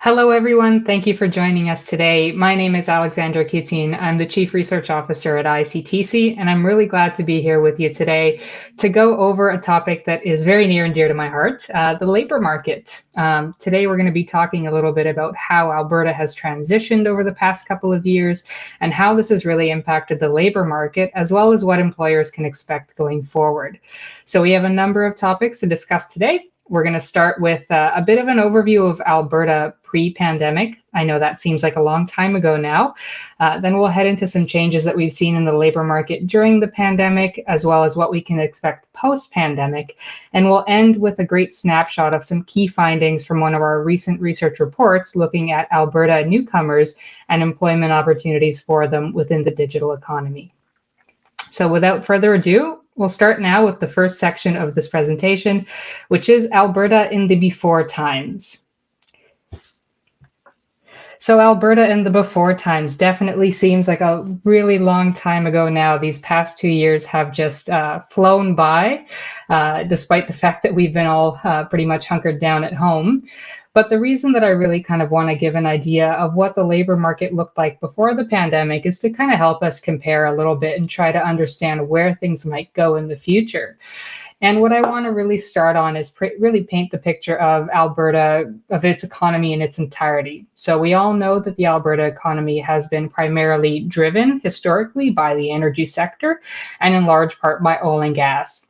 Hello, everyone. Thank you for joining us today. My name is Alexandra Kutin. I'm the Chief Research Officer at ICTC, and I'm really glad to be here with you today to go over a topic that is very near and dear to my heart, the labor market. Today, we're going to be talking a little bit about how Alberta has transitioned over the past couple of years and how this has really impacted the labor market, as well as what employers can expect going forward. So we have a number of topics to discuss today. We're going to start with a bit of an overview of Alberta pre-pandemic. I know that seems like a long time ago now. Then we'll head into some changes that we've seen in the labor market during the pandemic, as well as what we can expect post-pandemic. And we'll end with a great snapshot of some key findings from one of our recent research reports looking at Alberta newcomers and employment opportunities for them within the digital economy. So without further ado, we'll start now with the first section of this presentation, which is Alberta in the before times. So Alberta in the before times definitely seems like a really long time ago now. These past 2 years have just flown by, despite the fact that we've been all pretty much hunkered down at home. But the reason that I really kind of want to give an idea of what the labor market looked like before the pandemic is to kind of help us compare a little bit and try to understand where things might go in the future. And what I want to really start on is really paint the picture of Alberta, of its economy in its entirety. So we all know that the Alberta economy has been primarily driven historically by the energy sector and in large part by oil and gas.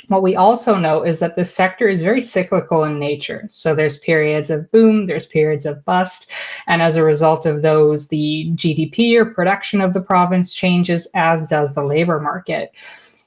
What we also know is that this sector is very cyclical in nature. So there's periods of boom, there's periods of bust, and as a result of those, the GDP or production of the province changes, as does the labor market.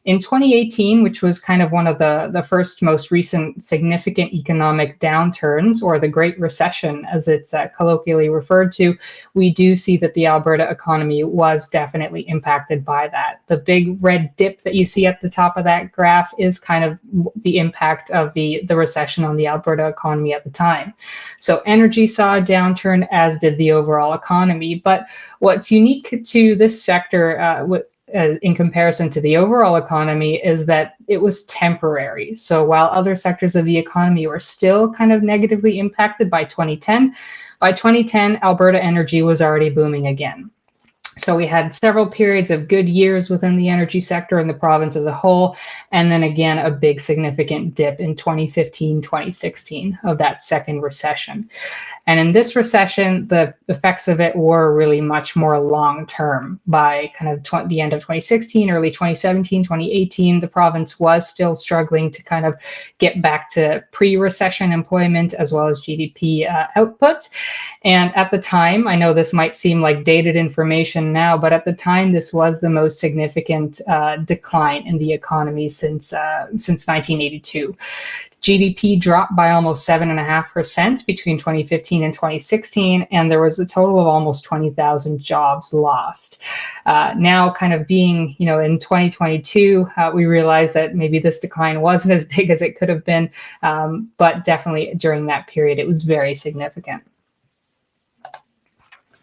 In 2018, which was kind of one of the first most recent significant economic downturns, or the Great Recession, as it's colloquially referred to, we do see that the Alberta economy was definitely impacted by that. The big red dip that you see at the top of that graph is kind of the impact of the recession on the Alberta economy at the time. So energy saw a downturn, as did the overall economy. But what's unique to this sector, in comparison to the overall economy, is that it was temporary. So while other sectors of the economy were still kind of negatively impacted by 2010, Alberta energy was already booming again. So we had several periods of good years within the energy sector in the province as a whole, and then again a big significant dip in 2015, 2016 of that second recession. And in this recession, the effects of it were really much more long-term. By kind of the end of 2016, early 2017, 2018, the province was still struggling to kind of get back to pre-recession employment as well as GDP output. And at the time, I know this might seem like dated information now, but at the time, this was the most significant decline in the economy since 1982. GDP dropped by almost 7.5% between 2015 and 2016, and there was a total of almost 20,000 jobs lost. Now, kind of being, in 2022, we realized that maybe this decline wasn't as big as it could have been, but definitely during that period, it was very significant.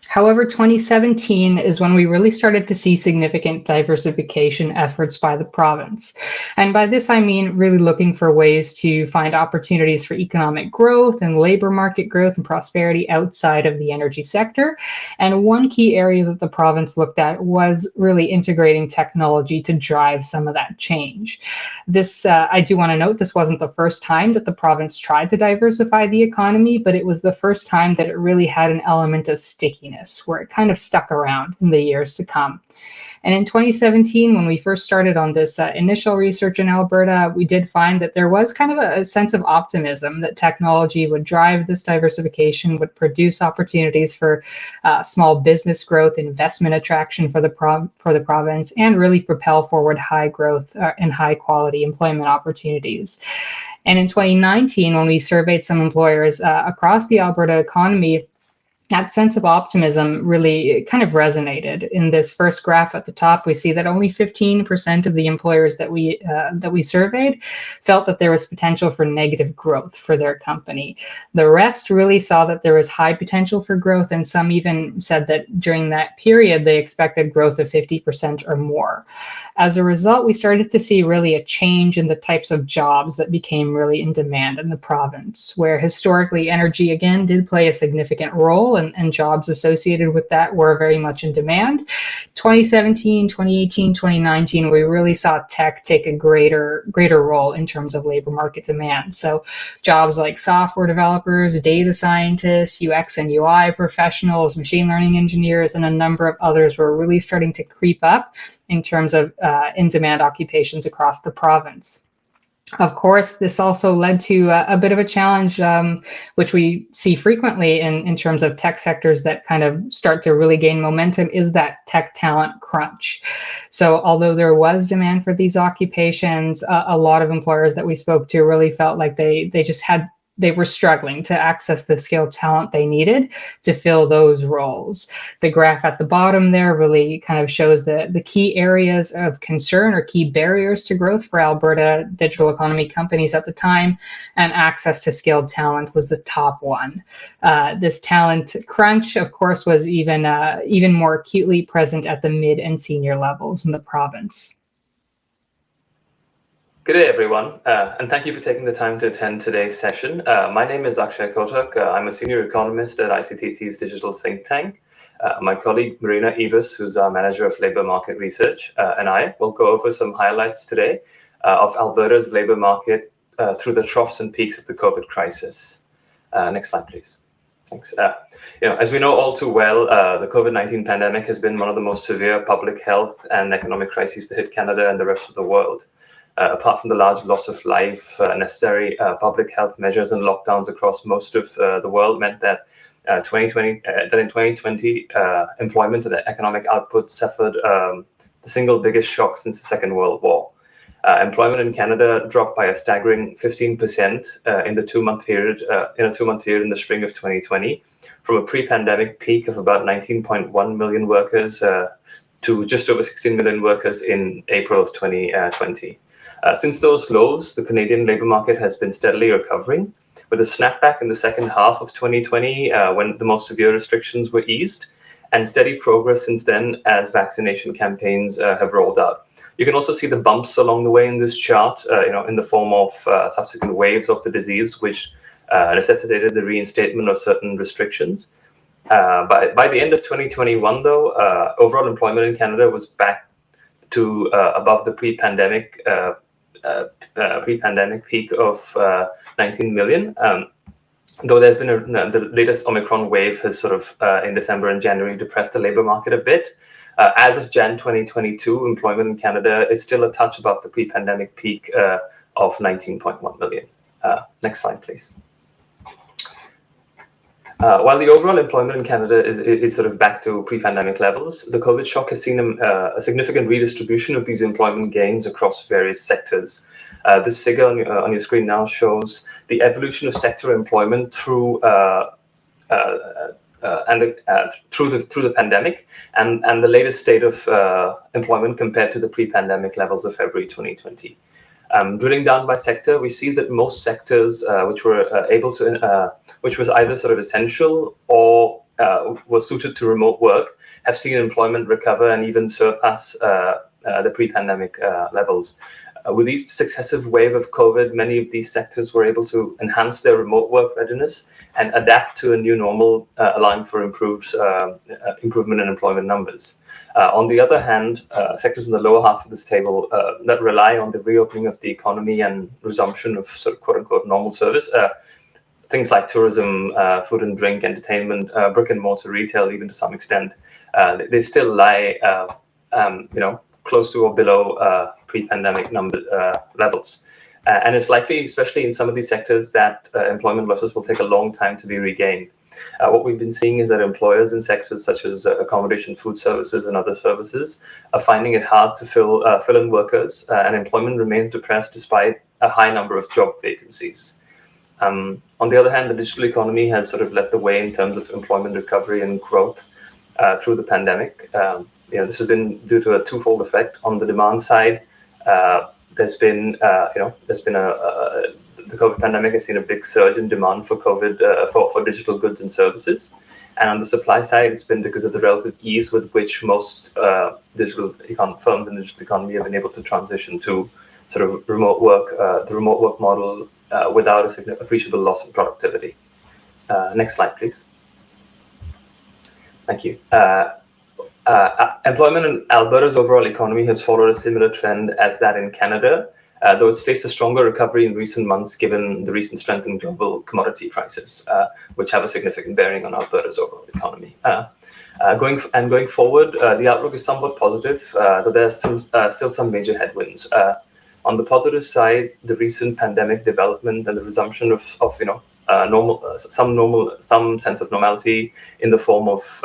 However, 2017 is when we really started to see significant diversification efforts by the province. And by this, I mean really looking for ways to find opportunities for economic growth and labor market growth and prosperity outside of the energy sector. And one key area that the province looked at was really integrating technology to drive some of that change. This, I do want to note, this wasn't the first time that the province tried to diversify the economy, but it was the first time that it really had an element of stickiness, where it kind of stuck around in the years to come. And in 2017, when we first started on this initial research in Alberta, we did find that there was kind of a sense of optimism that technology would drive this diversification, would produce opportunities for small business growth, investment attraction for the province, and really propel forward high growth and high quality employment opportunities. And in 2019, when we surveyed some employers across the Alberta economy, That sense of optimism really kind of resonated. In this first graph at the top, we see that only 15% of the employers that we surveyed felt that there was potential for negative growth for their company. The rest really saw that there was high potential for growth, and some even said that during that period they expected growth of 50% or more. As a result, we started to see really a change in the types of jobs that became really in demand in the province, where historically energy again did play a significant role, and jobs associated with that were very much in demand. 2017, 2018, 2019, we really saw tech take a greater role in terms of labor market demand. So jobs like software developers, data scientists, UX and UI professionals, machine learning engineers, and a number of others were really starting to creep up in terms of in-demand occupations across the province. Of course, this also led to a bit of a challenge, which we see frequently in terms of tech sectors that kind of start to really gain momentum, is that tech talent crunch. So although there was demand for these occupations, a lot of employers that we spoke to really felt like they were struggling to access the skilled talent they needed to fill those roles. The graph at the bottom there really kind of shows the key areas of concern or key barriers to growth for Alberta digital economy companies at the time, and access to skilled talent was the top one. This talent crunch, of course, was even more acutely present at the mid and senior levels in the province. Good day, everyone, and thank you for taking the time to attend today's session. My name is Akshay Kotak. I'm a senior economist at ICTC's digital think tank. My colleague Marina Evis, who's our manager of labor market research, and I will go over some highlights today of Alberta's labor market through the troughs and peaks of the COVID crisis. Next slide, please. Thanks. As we know all too well, the COVID-19 pandemic has been one of the most severe public health and economic crises to hit Canada and the rest of the world. Apart from the large loss of life, necessary public health measures and lockdowns across most of the world meant that in 2020, employment and economic output suffered the single biggest shock since the Second World War. Employment in Canada dropped by a staggering 15% in a two-month period in the spring of 2020, from a pre-pandemic peak of about 19.1 million workers to just over 16 million workers in April of 2020. Since those lows, the Canadian labour market has been steadily recovering, with a snapback in the second half of 2020 when the most severe restrictions were eased, and steady progress since then as vaccination campaigns have rolled out. You can also see the bumps along the way in this chart, in the form of subsequent waves of the disease, which necessitated the reinstatement of certain restrictions. By the end of 2021, though, overall employment in Canada was back to above the pre-pandemic peak of 19 million. Though there's been the latest Omicron wave has sort of in December and January depressed the labor market a bit. As of Jan 2022, employment in Canada is still a touch above the pre-pandemic peak of 19.1 million. Next slide, please. While the overall employment in Canada is sort of back to pre-pandemic levels, the COVID shock has seen a significant redistribution of these employment gains across various sectors. This figure on your screen now shows the evolution of sector employment through the pandemic and the latest state of employment compared to the pre-pandemic levels of February 2020. Drilling down by sector, we see that most sectors which was either sort of essential or were suited to remote work have seen employment recover and even surpass the pre-pandemic levels. With each successive wave of COVID, many of these sectors were able to enhance their remote work readiness and adapt to a new normal, allowing for improvement in employment numbers. On the other hand, sectors in the lower half of this table that rely on the reopening of the economy and resumption of sort of quote-unquote normal service, things like tourism, food and drink, entertainment, brick and mortar retail, even to some extent, they still lie, close to or below pre-pandemic levels. And it's likely, especially in some of these sectors, that employment losses will take a long time to be regained. What we've been seeing is that employers in sectors such as accommodation, food services, and other services are finding it hard to fill in workers, and employment remains depressed despite a high number of job vacancies. On the other hand, the digital economy has sort of led the way in terms of employment recovery and growth through the pandemic. This has been due to a twofold effect. On the demand side, there's been the COVID pandemic has seen a big surge in demand for for digital goods and services. And on the supply side, it's been because of the relative ease with which most digital firms in the digital economy have been able to transition to sort of remote work, the remote work model without a appreciable loss in productivity. Next slide, please. Thank you. Employment in Alberta's overall economy has followed a similar trend as that in Canada, though it's faced a stronger recovery in recent months given the recent strength in global commodity prices, which have a significant bearing on Alberta's overall economy. Going forward, the outlook is somewhat positive, though there's still some major headwinds. On the positive side, the recent pandemic development and the resumption of some sense of normality in the form of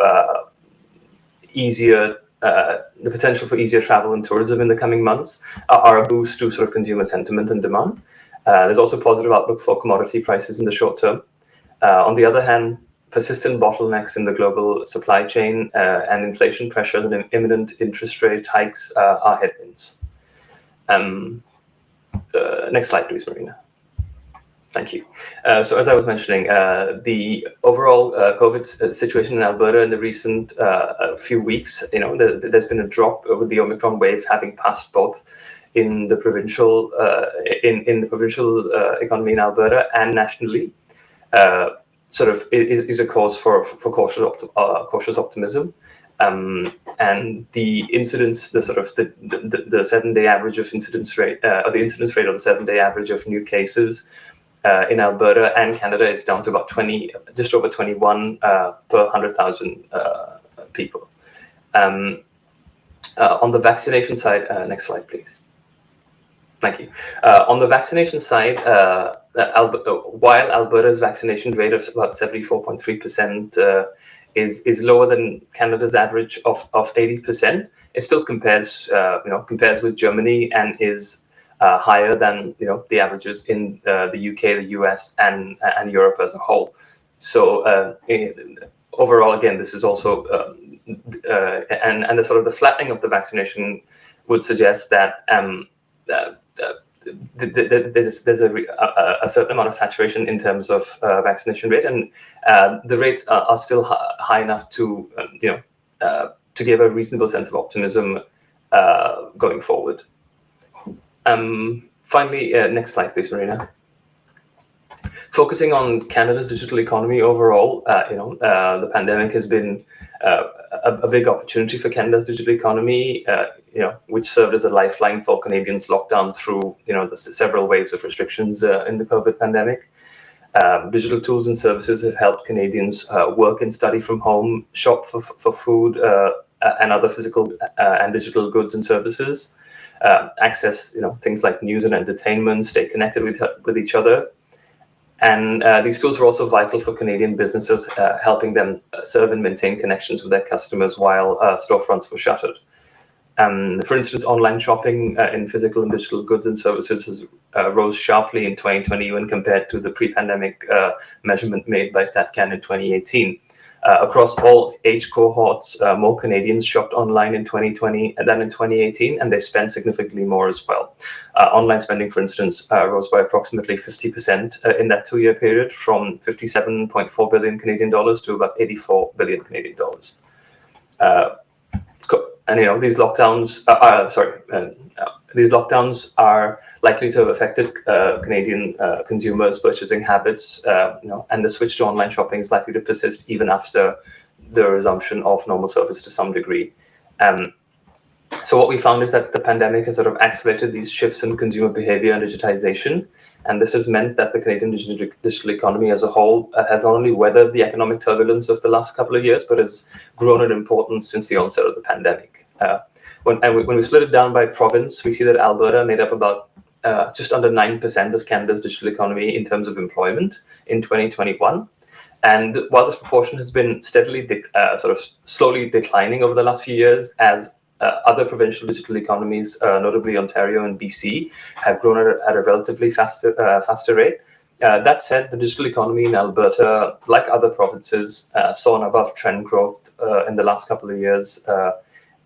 the potential for easier travel and tourism in the coming months are a boost to sort of consumer sentiment and demand. There's also a positive outlook for commodity prices in the short term. On the other hand, persistent bottlenecks in the global supply chain and inflation pressures and imminent interest rate hikes are headwinds. Next slide, please, Marina. Thank you. So as I was mentioning, the overall COVID situation in Alberta in the recent few weeks, there's been a drop with the Omicron wave having passed both in the provincial economy in Alberta and nationally. Sort of is a cause for cautious optimism. And the incidence, the 7-day average of incidence rate, or the incidence rate, or the 7-day average of new cases in Alberta and Canada is down to about just over 21 per 100,000 people. On the vaccination side, next slide, please. Thank you. On the vaccination side, while Alberta's vaccination rate of about 74.3% is lower than Canada's average of 80%, it still compares with Germany and is higher than the averages in the UK, the US, and Europe as a whole. So overall, again, this is also and the sort of the flattening of the vaccination would suggest that there's a certain amount of saturation in terms of vaccination rate, and the rates are still high enough to to give a reasonable sense of optimism going forward. Finally, next slide, please, Marina. Focusing on Canada's digital economy overall, the pandemic has been a big opportunity for Canada's digital economy, which served as a lifeline for Canadians locked down through, the several waves of restrictions in the COVID pandemic. Digital tools and services have helped Canadians work and study from home, shop for food and other physical and digital goods and services, access, things like news and entertainment, stay connected with each other. And these tools are also vital for Canadian businesses, helping them serve and maintain connections with their customers while storefronts were shuttered. For instance, online shopping in physical and digital goods and services has rose sharply in 2020 when compared to the pre-pandemic measurement made by StatCan in 2018. Across all age cohorts, more Canadians shopped online in 2020 than in 2018, and they spent significantly more as well. Online spending, for instance, rose by approximately 50% in that 2-year period, from 57.4 billion Canadian dollars to about 84 billion Canadian dollars. And these lockdowns, these lockdowns are likely to have affected Canadian consumers' purchasing habits, and the switch to online shopping is likely to persist even after the resumption of normal service to some degree. So what we found is that the pandemic has sort of accelerated these shifts in consumer behavior and digitization, and this has meant that the Canadian digital economy as a whole has not only weathered the economic turbulence of the last couple of years, but has grown in importance since the onset of the pandemic. When we split it down by province, we see that Alberta made up about just under 9% of Canada's digital economy in terms of employment in 2021. And while this proportion has been steadily, slowly declining over the last few years, as other provincial digital economies, notably Ontario and BC, have grown at a relatively faster rate, That said, the digital economy in Alberta, like other provinces, saw an above-trend growth in the last couple of years.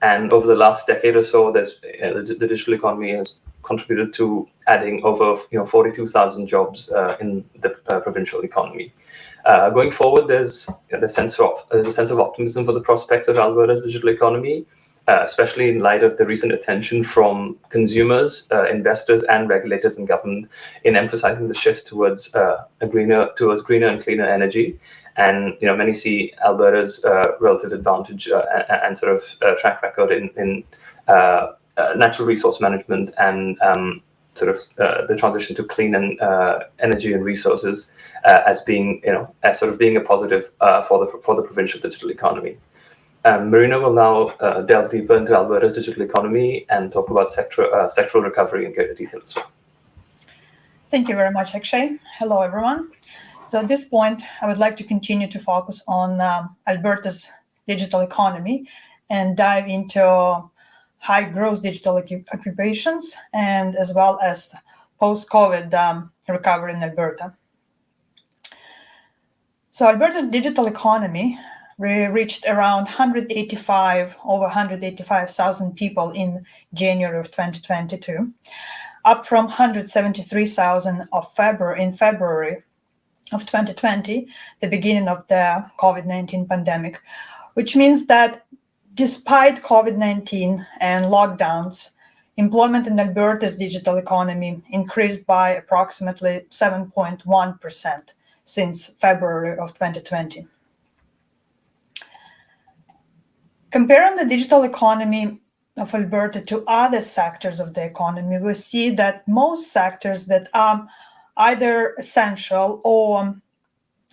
And over the last decade or so, the digital economy has contributed to adding over 42,000 jobs in the provincial economy. Going forward, there's a sense of optimism for the prospects of Alberta's digital economy, especially in light of the recent attention from consumers, investors, and regulators in government in emphasizing the shift towards greener and cleaner energy. And many see Alberta's relative advantage and sort of track record in natural resource management and the transition to clean and energy and resources as being being a positive for the provincial digital economy. Marina will now delve deeper into Alberta's digital economy and talk about sectoral recovery in greater detail as well. Thank you very much, Akshay. Hello, everyone. So at this point, I would like to continue to focus on Alberta's digital economy and dive into high growth digital occupations and as well as post-COVID recovery in Alberta. So Alberta's digital economy reached around over 185,000 people in January of 2022, up from 173,000 in February of 2020, the beginning of the COVID-19 pandemic, which means that despite COVID-19 and lockdowns, employment in Alberta's digital economy increased by approximately 7.1% since February of 2020. Comparing the digital economy of Alberta to other sectors of the economy, we see that most sectors that are either essential or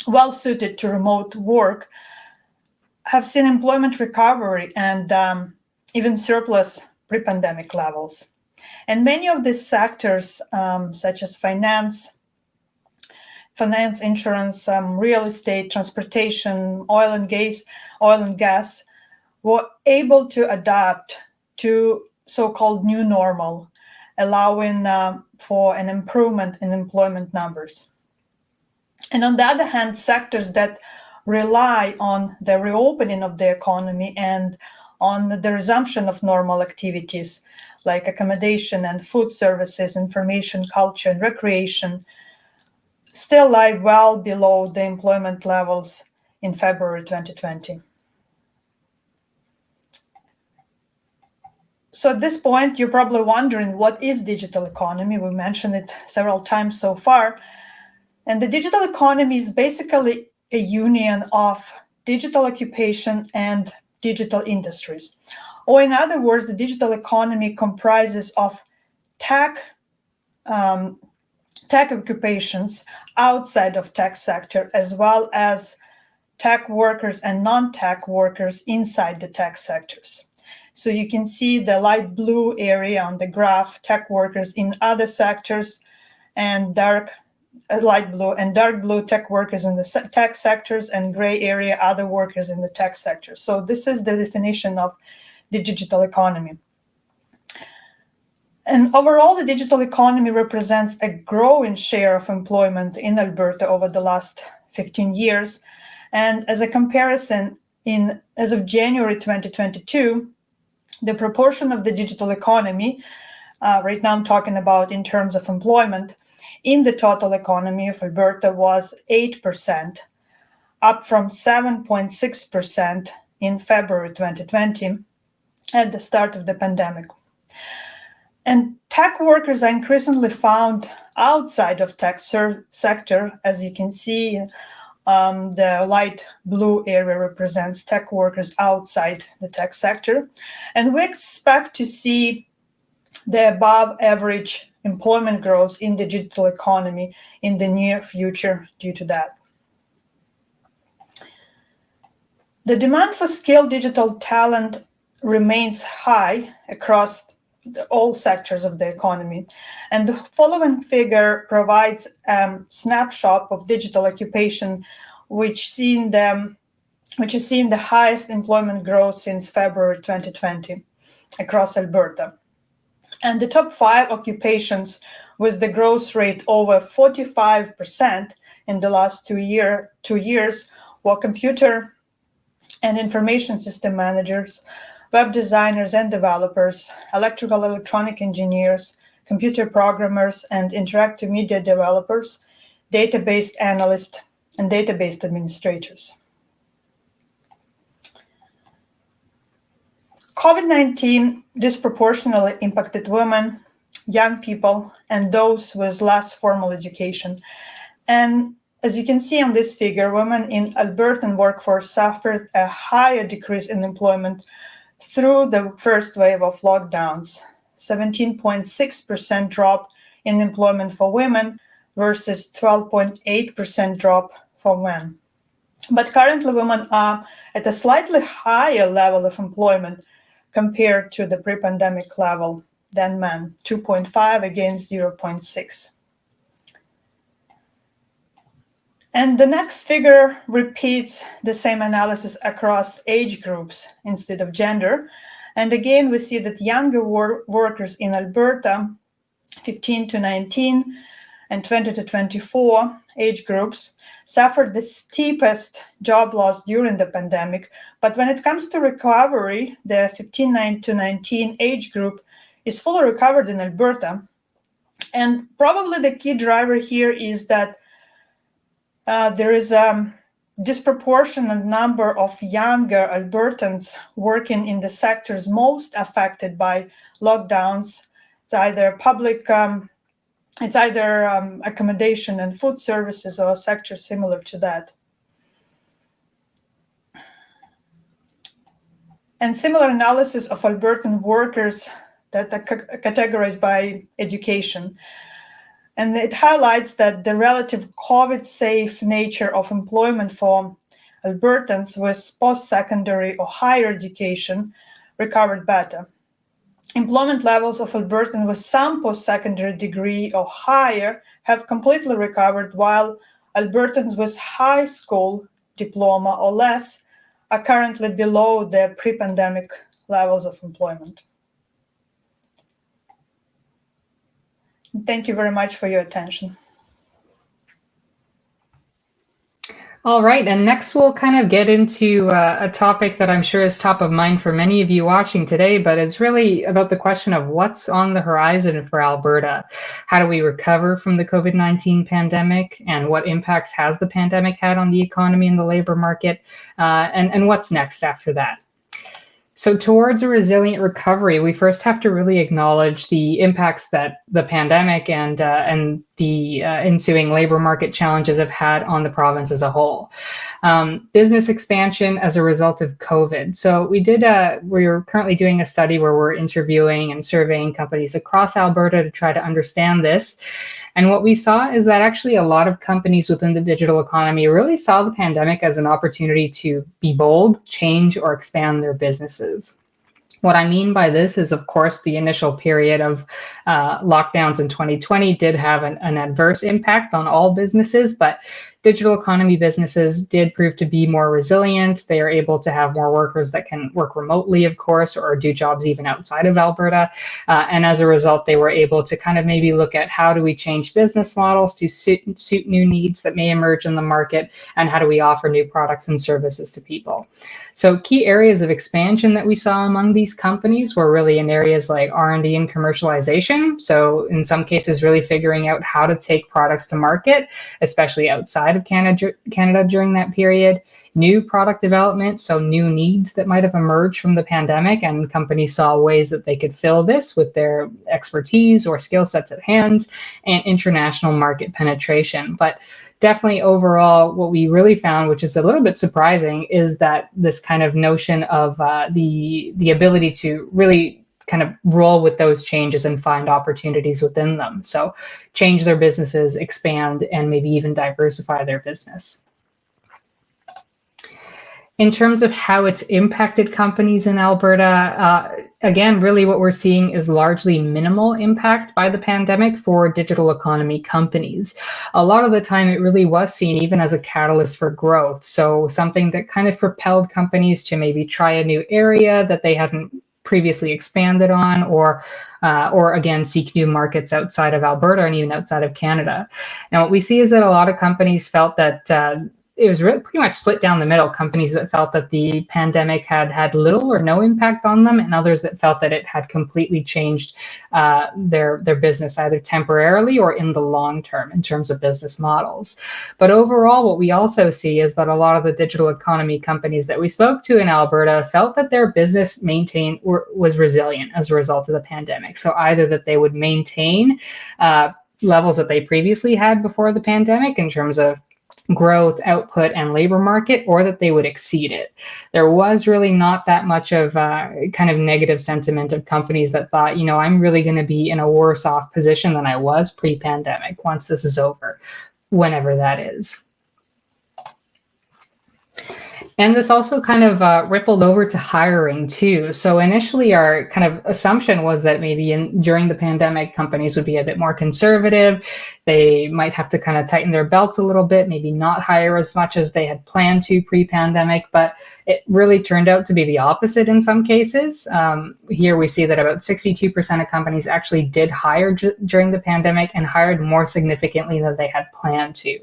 well-suited to remote work have seen employment recovery and even surplus pre-pandemic levels. And many of these sectors, such as finance, insurance, real estate, transportation, oil and gas, were able to adapt to so-called new normal, allowing for an improvement in employment numbers. And on the other hand, sectors that rely on the reopening of the economy and on the resumption of normal activities like accommodation and food services, information, culture, and recreation still lie well below the employment levels in February 2020. So at this point, you're probably wondering, what is digital economy? We mentioned it several times so far. And the digital economy is basically a union of digital occupation and digital industries. Or in other words, the digital economy comprises of tech occupations outside of tech sector, as well as tech workers and non-tech workers inside the tech sectors. So you can see the light blue area on the graph, tech workers in other sectors, and light blue and dark blue tech workers in the tech sectors, and gray area other workers in the tech sector. So this is the definition of the digital economy. And overall, the digital economy represents a growing share of employment in Alberta over the last 15 years. And as a comparison, as of January 2022, the proportion of the digital economy, right now I'm talking about in terms of employment, in the total economy of Alberta was 8%, up from 7.6% in February 2020 at the start of the pandemic. And tech workers are increasingly found outside of tech sector. As you can see, the light blue area represents tech workers outside the tech sector. And we expect to see the above average employment growth in the digital economy in the near future due to that. The demand for skilled digital talent remains high across all sectors of the economy. And the following figure provides a snapshot of digital occupation, which has seen the highest employment growth since February 2020 across Alberta. And the top 5 occupations with the growth rate over 45% in the last 2 years, while computer and information system managers, web designers and developers, electrical electronic engineers, computer programmers and interactive media developers, database analysts, and database administrators. COVID-19 disproportionately impacted women, young people, and those with less formal education. And as you can see on this figure, women in Albertan workforce suffered a higher decrease in employment through the first wave of lockdowns, 17.6% drop in employment for women versus 12.8% drop for men. But currently women are at a slightly higher level of employment compared to the pre-pandemic level than men, 2.5 against 0.6. And the next figure repeats the same analysis across age groups instead of gender. And again, we see that younger workers in Alberta, 15 to 19 and 20 to 24 age groups, suffered the steepest job loss during the pandemic. But when it comes to recovery, the 15 to 19 age group is fully recovered in Alberta. And probably the key driver here is that there is a disproportionate number of younger Albertans working in the sectors most affected by lockdowns. It's either accommodation and food services or a sector similar to that. And similar analysis of Albertan workers that are categorized by education. And it highlights that the relative COVID-safe nature of employment for Albertans with post-secondary or higher education recovered better. Employment levels of Albertans with some post-secondary degree or higher have completely recovered, while Albertans with high school diploma or less are currently below the pre-pandemic levels of employment. Thank you very much for your attention. All right, and next we'll kind of get into a topic that I'm sure is top of mind for many of you watching today, but it's really about the question of what's on the horizon for Alberta. How do we recover from the COVID-19 pandemic, and what impacts has the pandemic had on the economy and the labor market, and what's next after that? So towards a resilient recovery, we first have to really acknowledge the impacts that the pandemic and the ensuing labor market challenges have had on the province as a whole. Business expansion as a result of COVID. So we're currently doing a study where we're interviewing and surveying companies across Alberta to try to understand this. And what we saw is that actually a lot of companies within the digital economy really saw the pandemic as an opportunity to be bold, change, or expand their businesses. What I mean by this is, of course, the initial period of lockdowns in 2020 did have an adverse impact on all businesses, but digital economy businesses did prove to be more resilient. They are able to have more workers that can work remotely, of course, or do jobs even outside of Alberta. And as a result, they were able to kind of maybe look at how do we change business models to suit new needs that may emerge in the market, and how do we offer new products and services to people. So key areas of expansion that we saw among these companies were really in areas like R&D and commercialization. So in some cases, really figuring out how to take products to market, especially outside of Canada during that period. New product development, so new needs that might have emerged from the pandemic, and companies saw ways that they could fill this with their expertise or skill sets at hand, and international market penetration. But definitely overall, what we really found, which is a little bit surprising, is that this kind of notion of the ability to really kind of roll with those changes and find opportunities within them. So change their businesses, expand, and maybe even diversify their business. In terms of how it's impacted companies in Alberta, again, really what we're seeing is largely minimal impact by the pandemic for digital economy companies. A lot of the time it really was seen even as a catalyst for growth. So something that kind of propelled companies to maybe try a new area that they hadn't previously expanded on, or again, seek new markets outside of Alberta and even outside of Canada. And what we see is that a lot of companies felt that it was really pretty much split down the middle. Companies that felt that the pandemic had little or no impact on them, and others that felt that it had completely changed their business, either temporarily or in the long term in terms of business models. But overall, what we also see is that a lot of the digital economy companies that we spoke to in Alberta felt that their business was resilient as a result of the pandemic. So either that they would maintain levels that they previously had before the pandemic in terms of growth, output, and labor market, or that they would exceed it. There was really not that much of kind of negative sentiment of companies that thought, I'm really going to be in a worse off position than I was pre-pandemic once this is over, whenever that is. And this also kind of rippled over to hiring too. So initially our kind of assumption was that maybe during the pandemic, companies would be a bit more conservative. They might have to kind of tighten their belts a little bit, maybe not hire as much as they had planned to pre-pandemic, but it really turned out to be the opposite in some cases. Here we see that about 62% of companies actually did hire during the pandemic and hired more significantly than they had planned to.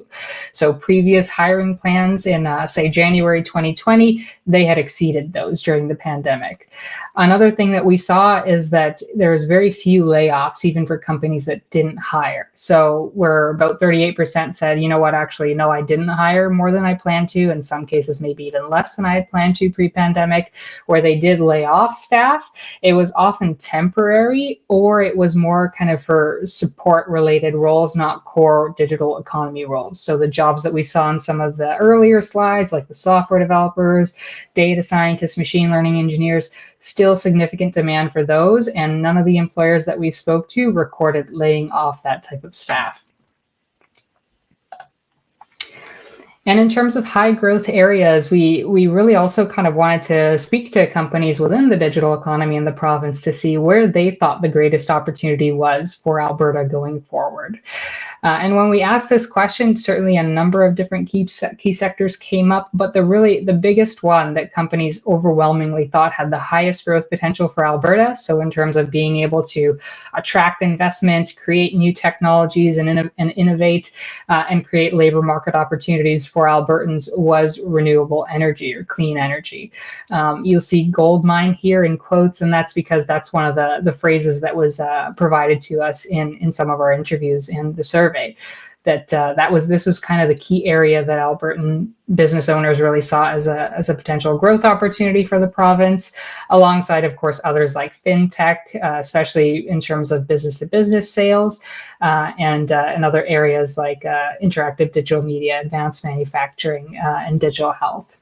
So previous hiring plans in, say, January 2020, they had exceeded those during the pandemic. Another thing that we saw is that there was very few layoffs, even for companies that didn't hire. So where about 38% said, actually, no, I didn't hire more than I planned to. In some cases, maybe even less than I had planned to pre-pandemic. Where they did lay off staff, it was often temporary, or it was more kind of for support-related roles, not core digital economy roles. So the jobs that we saw in some of the earlier slides, like the software developers, data scientists, machine learning engineers, still significant demand for those, and none of the employers that we spoke to recorded laying off that type of staff. And in terms of high growth areas, we really also kind of wanted to speak to companies within the digital economy in the province to see where they thought the greatest opportunity was for Alberta going forward. And when we asked this question, certainly a number of different key sectors came up, but the biggest one that companies overwhelmingly thought had the highest growth potential for Alberta, so in terms of being able to attract investment, create new technologies and innovate, and create labor market opportunities for Albertans, was renewable energy or clean energy. You'll see gold mine here in quotes, and that's because that's one of the phrases that was provided to us in some of our interviews in the survey. This was kind of the key area that Albertan business owners really saw as a potential growth opportunity for the province, alongside, of course, others like fintech, especially in terms of business-to-business sales, and other areas like interactive digital media, advanced manufacturing, and digital health.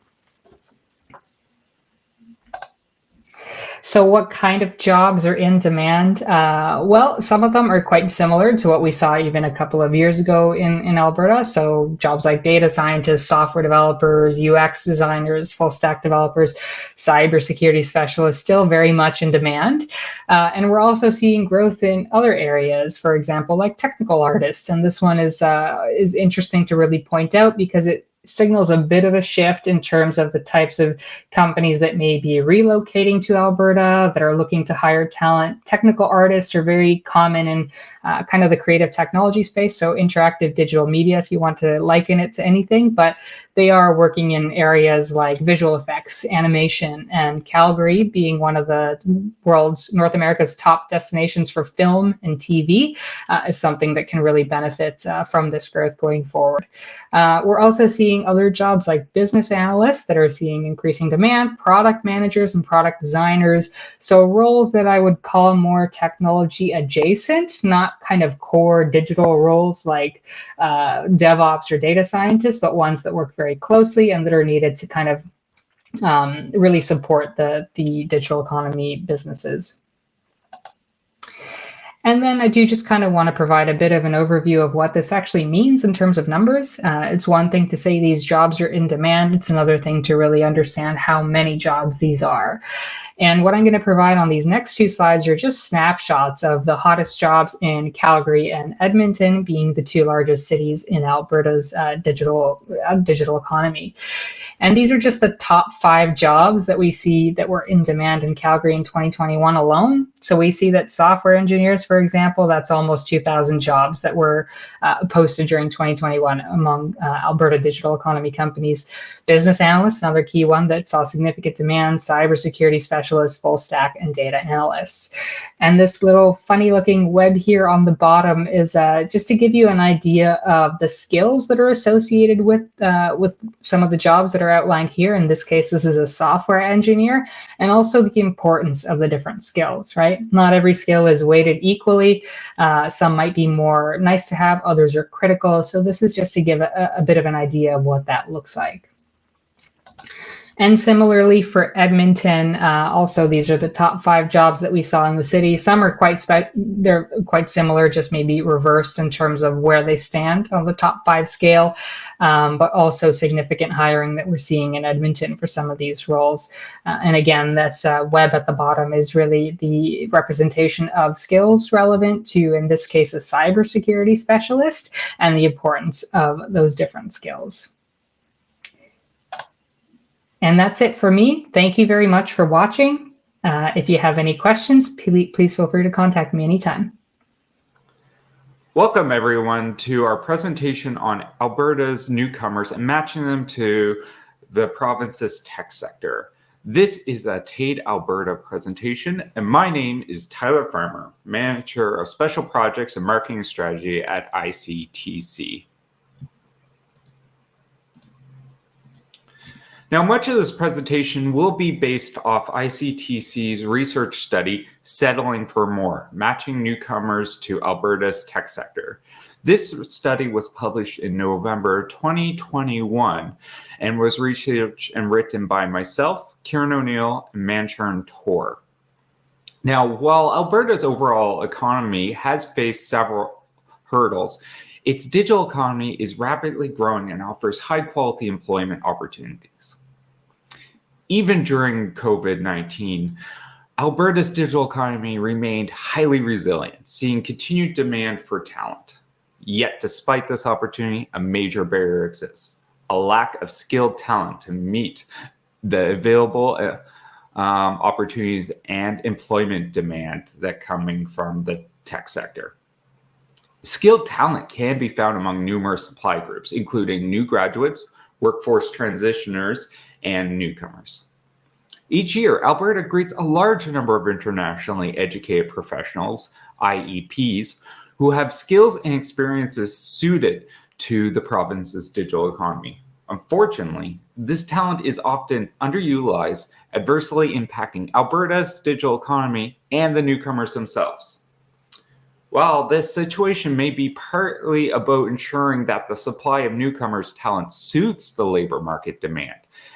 So what kind of jobs are in demand? Well, some of them are quite similar to what we saw even a couple of years ago in Alberta. So jobs like data scientists, software developers, UX designers, full stack developers, cybersecurity specialists, still very much in demand. And we're also seeing growth in other areas, for example, like technical artists. And this one is interesting to really point out because it signals a bit of a shift in terms of the types of companies that may be relocating to Alberta that are looking to hire talent. Technical artists are very common in kind of the creative technology space, so interactive digital media, if you want to liken it to anything, but they are working in areas like visual effects, animation, and Calgary being one of the North America's top destinations for film and TV is something that can really benefit from this growth going forward. We're also seeing other jobs like business analysts that are seeing increasing demand, product managers and product designers. So roles that I would call more technology adjacent, not kind of core digital roles like DevOps or data scientists, but ones that work very closely and that are needed to kind of really support the digital economy businesses. And then I do just kind of want to provide a bit of an overview of what this actually means in terms of numbers. It's one thing to say these jobs are in demand. It's another thing to really understand how many jobs these are. And what I'm going to provide on these next two slides are just snapshots of the hottest jobs in Calgary and Edmonton, being the two largest cities in Alberta's digital economy. And these are just the top 5 jobs that we see that were in demand in Calgary in 2021 alone. So we see that software engineers, for example, that's almost 2,000 jobs that were posted during 2021 among Alberta digital economy companies. Business analysts, another key one that saw significant demand, cybersecurity specialists, full stack, and data analysts. And this little funny looking web here on the bottom is just to give you an idea of the skills that are associated with some of the jobs that are outlined here. In this case, this is a software engineer, and also the importance of the different skills, right? Not every skill is weighted equally. Some might be more nice to have, others are critical. So this is just to give a bit of an idea of what that looks like. And similarly for Edmonton, also these are the top 5 jobs that we saw in the city. Some are they're quite similar, just maybe reversed in terms of where they stand on the top 5 scale, but also significant hiring that we're seeing in Edmonton for some of these roles. And again, that's web at the bottom is really the representation of skills relevant to, in this case, a cybersecurity specialist, and the importance of those different skills. And that's it for me. Thank you very much for watching. If you have any questions, please feel free to contact me anytime. Welcome everyone to our presentation on Alberta's newcomers and matching them to the province's tech sector. This is a TAID Alberta presentation, and my name is Tyler Farmer, Manager of Special Projects and Marketing Strategy at ICTC. Now, much of this presentation will be based off ICTC's research study, Settling for More, Matching Newcomers to Alberta's Tech Sector. This study was published in November 2021 and was researched and written by myself, Kieran O'Neill, and Manchurn Tor. Now, while Alberta's overall economy has faced several hurdles, its digital economy is rapidly growing and offers high-quality employment opportunities. Even during COVID-19, Alberta's digital economy remained highly resilient, seeing continued demand for talent. Yet, despite this opportunity, a major barrier exists: a lack of skilled talent to meet the available opportunities and employment demand that coming from the tech sector. Skilled talent can be found among numerous supply groups, including new graduates, workforce transitioners, and newcomers. Each year, Alberta greets a large number of internationally educated professionals, IEPs, who have skills and experiences suited to the province's digital economy. Unfortunately, this talent is often underutilized, adversely impacting Alberta's digital economy and the newcomers themselves. While this situation may be partly about ensuring that the supply of newcomers' talent suits the labor market demand,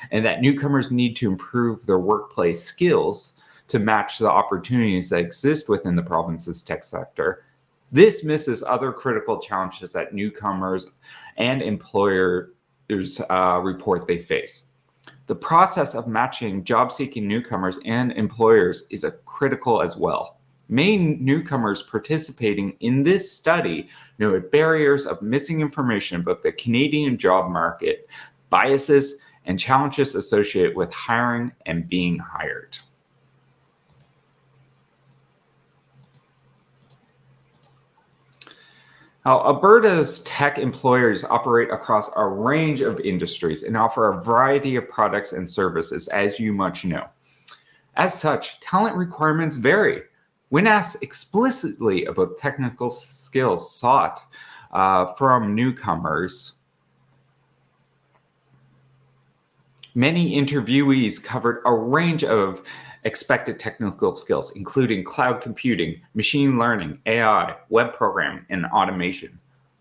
and that newcomers need to improve their workplace skills to match the opportunities that exist within the province's tech sector, this misses other critical challenges that newcomers and employers report they face. The process of matching job-seeking newcomers and employers is critical as well. Many newcomers participating in this study noted barriers of missing information about the Canadian job market, biases, and challenges associated with hiring and being hired. Now, Alberta's tech employers operate across a range of industries and offer a variety of products and services, as you much know. As such, talent requirements vary. When asked explicitly about technical skills sought from newcomers, many interviewees covered a range of expected technical skills, including cloud computing, machine learning, AI, web programming, and automation.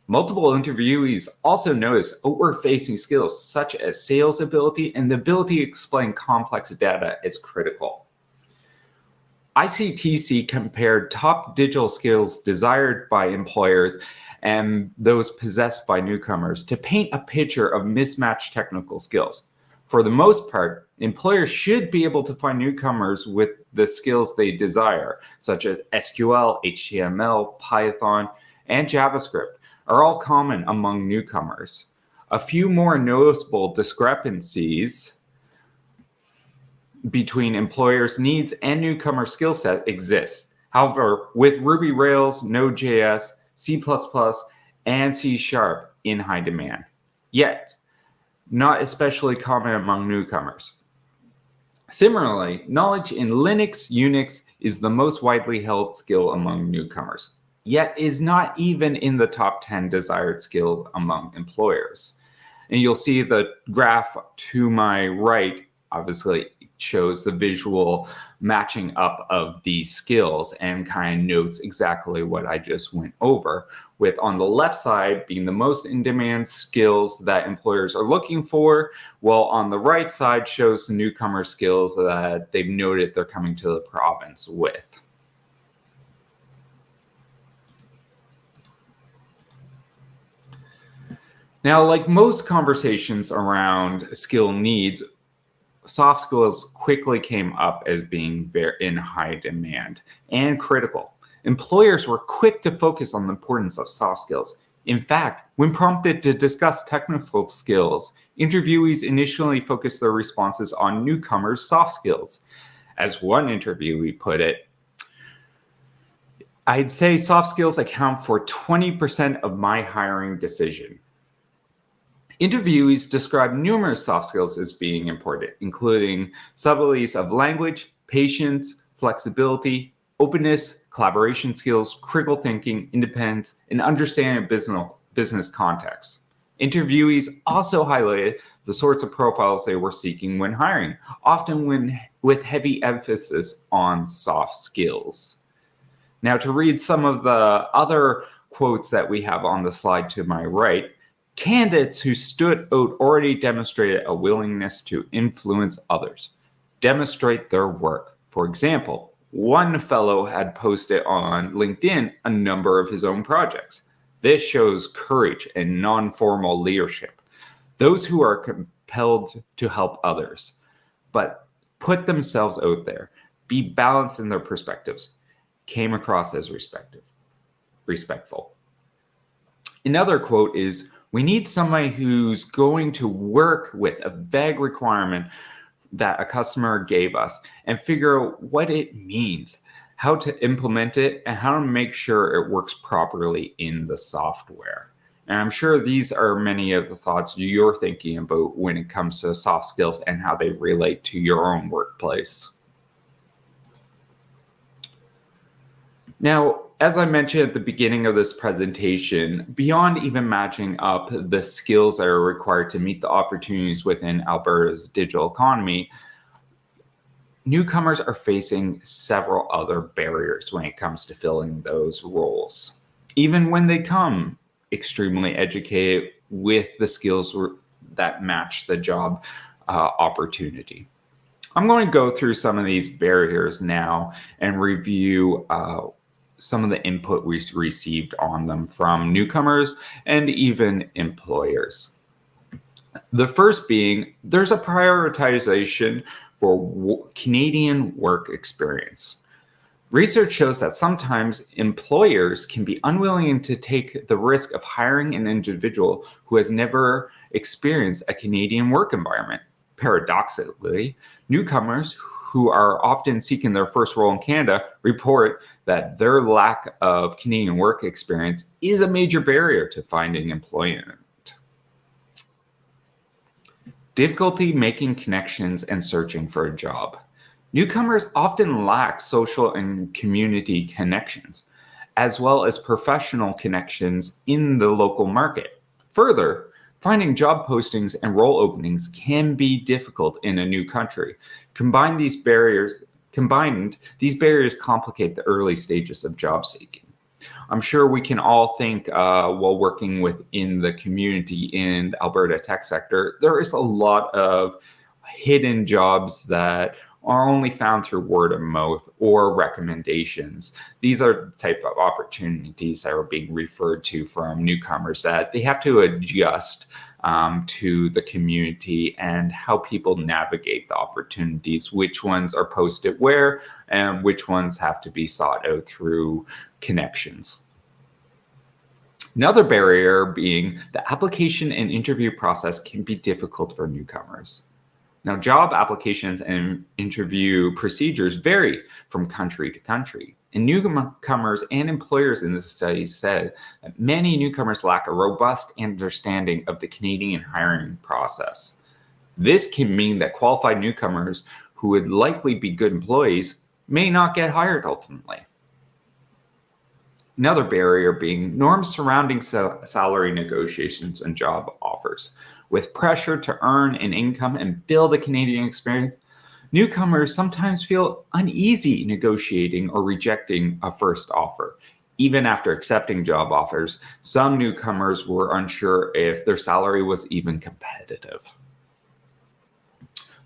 Multiple interviewees also noticed outward-facing skills such as sales ability and the ability to explain complex data as critical. ICTC compared top digital skills desired by employers and those possessed by newcomers to paint a picture of mismatched technical skills. For the most part, employers should be able to find newcomers with the skills they desire, such as SQL, HTML, Python, and JavaScript are all common among newcomers. A few more noticeable discrepancies between employers' needs and newcomer skill set exist. However, with Ruby Rails, Node.js, C++, and C# in high demand, yet not especially common among newcomers. Similarly, knowledge in Linux, Unix is the most widely held skill among newcomers, yet is not even in the top 10 desired skills among employers. And you'll see the graph to my right obviously shows the visual matching up of these skills and kind of notes exactly what I just went over, with on the left side being the most in-demand skills that employers are looking for, while on the right side shows the newcomer skills that they've noted they're coming to the province with. Now, like most conversations around skill needs, soft skills quickly came up as being in high demand and critical. Employers were quick to focus on the importance of soft skills. In fact, when prompted to discuss technical skills, interviewees initially focused their responses on newcomers' soft skills. As one interviewee put it, "I'd say soft skills account for 20% of my hiring decision." Interviewees described numerous soft skills as being important, including subtleties of language, patience, flexibility, openness, collaboration skills, critical thinking, independence, and understanding of business context. Interviewees also highlighted the sorts of profiles they were seeking when hiring, often with heavy emphasis on soft skills. Now, to read some of the other quotes that we have on the slide to my right, candidates who stood out already demonstrated a willingness to influence others, demonstrate their work. For example, one fellow had posted on LinkedIn a number of his own projects. This shows courage and non-formal leadership. Those who are compelled to help others, but put themselves out there, be balanced in their perspectives, came across as respectful. Another quote is, "We need somebody who's going to work with a vague requirement that a customer gave us and figure out what it means, how to implement it, and how to make sure it works properly in the software." And I'm sure these are many of the thoughts you're thinking about when it comes to soft skills and how they relate to your own workplace. Now, as I mentioned at the beginning of this presentation, beyond even matching up the skills that are required to meet the opportunities within Alberta's digital economy, newcomers are facing several other barriers when it comes to filling those roles, even when they come extremely educated with the skills that match the job opportunity. I'm going to go through some of these barriers now and review some of the input we received on them from newcomers and even employers. The first being, there's a prioritization for Canadian work experience. Research shows that sometimes employers can be unwilling to take the risk of hiring an individual who has never experienced a Canadian work environment. Paradoxically, newcomers who are often seeking their first role in Canada report that their lack of Canadian work experience is a major barrier to finding employment. Difficulty making connections and searching for a job. Newcomers often lack social and community connections, as well as professional connections in the local market. Further, finding job postings and role openings can be difficult in a new country. Combined, these barriers complicate the early stages of job seeking. I'm sure we can all think while working within the community in the Alberta tech sector, there is a lot of hidden jobs that are only found through word of mouth or recommendations. These are the type of opportunities that are being referred to from newcomers that they have to adjust to the community and how people navigate the opportunities, which ones are posted where, and which ones have to be sought out through connections. Another barrier being the application and interview process can be difficult for newcomers. Now, job applications and interview procedures vary from country to country. And newcomers and employers in this study said that many newcomers lack a robust understanding of the Canadian hiring process. This can mean that qualified newcomers who would likely be good employees may not get hired ultimately. Another barrier being norms surrounding salary negotiations and job offers. With pressure to earn an income and build a Canadian experience, newcomers sometimes feel uneasy negotiating or rejecting a first offer. Even after accepting job offers, some newcomers were unsure if their salary was even competitive.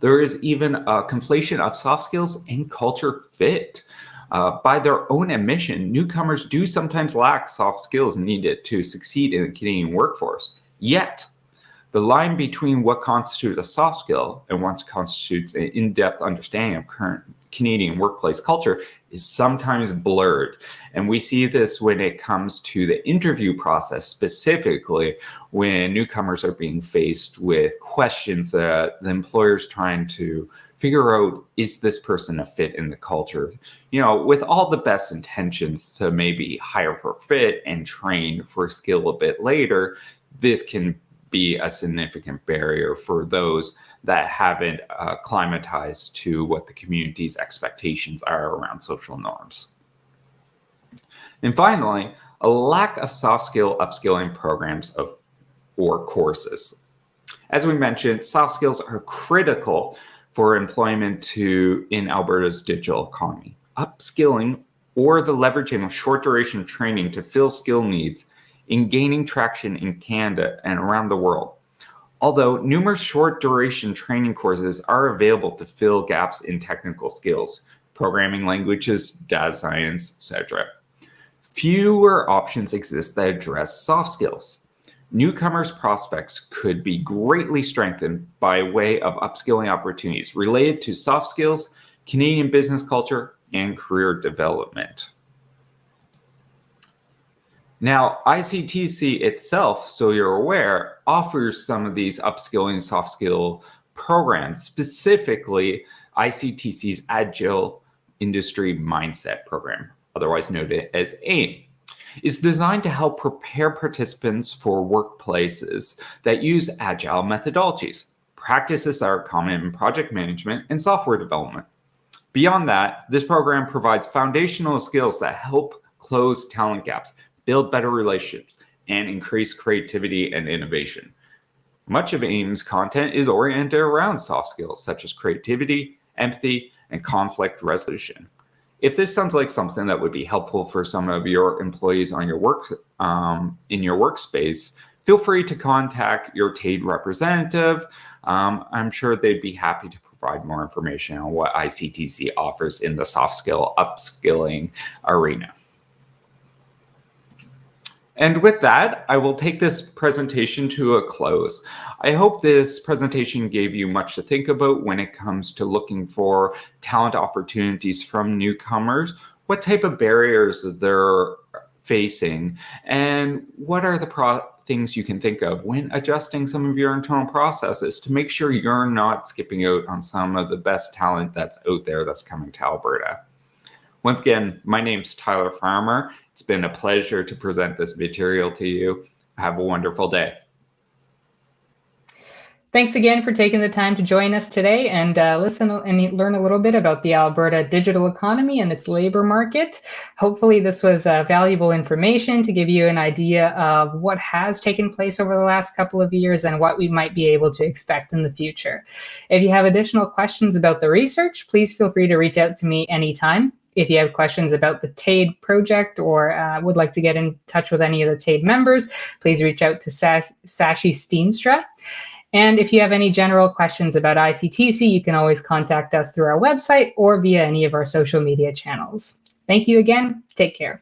There is even a conflation of soft skills and culture fit. By their own admission, newcomers do sometimes lack soft skills needed to succeed in the Canadian workforce. Yet, the line between what constitutes a soft skill and what constitutes an in-depth understanding of current Canadian workplace culture is sometimes blurred. And we see this when it comes to the interview process, specifically when newcomers are being faced with questions that the employer's trying to figure out, is this person a fit in the culture? You know, with all the best intentions to maybe hire for fit and train for skill a bit later, this can be a significant barrier for those that haven't acclimatized to what the community's expectations are around social norms. And finally, a lack of soft skill upskilling programs or courses. As we mentioned, soft skills are critical for employment in Alberta's digital economy. Upskilling or the leveraging of short duration training to fill skill needs in gaining traction in Canada and around the world. Although numerous short duration training courses are available to fill gaps in technical skills, programming languages, data science, etc., fewer options exist that address soft skills. Newcomers' prospects could be greatly strengthened by way of upskilling opportunities related to soft skills, Canadian business culture, and career development. Now, ICTC itself, so you're aware, offers some of these upskilling soft skill programs, specifically ICTC's Agile Industry Mindset Program, otherwise noted as AIM. Is designed to help prepare participants for workplaces that use agile methodologies, practices that are common in project management and software development. Beyond that, this program provides foundational skills that help close talent gaps, build better relationships, and increase creativity and innovation. Much of AIM's content is oriented around soft skills such as creativity, empathy, and conflict resolution. If this sounds like something that would be helpful for some of your employees on your in your workspace, feel free to contact your TAID representative. I'm sure they'd be happy to provide more information on what ICTC offers in the soft skill upskilling arena. And with that, I will take this presentation to a close. I hope this presentation gave you much to think about when it comes to looking for talent opportunities from newcomers, what type of barriers they're facing, and what are the things you can think of when adjusting some of your internal processes to make sure you're not skipping out on some of the best talent that's out there that's coming to Alberta. Once again, my name's Tyler Farmer. It's been a pleasure to present this material to you. Have a wonderful day. Thanks again for taking the time to join us today and listen and learn a little bit about the Alberta digital economy and its labor market. Hopefully this was valuable information to give you an idea of what has taken place over the last couple of years and what we might be able to expect in the future. If you have additional questions about the research, please feel free to reach out to me anytime. If you have questions about the TAID project or would like to get in touch with any of the TAID members, please reach out to Sashi Steenstra. And if you have any general questions about ICTC, you can always contact us through our website or via any of our social media channels. Thank you again. Take care.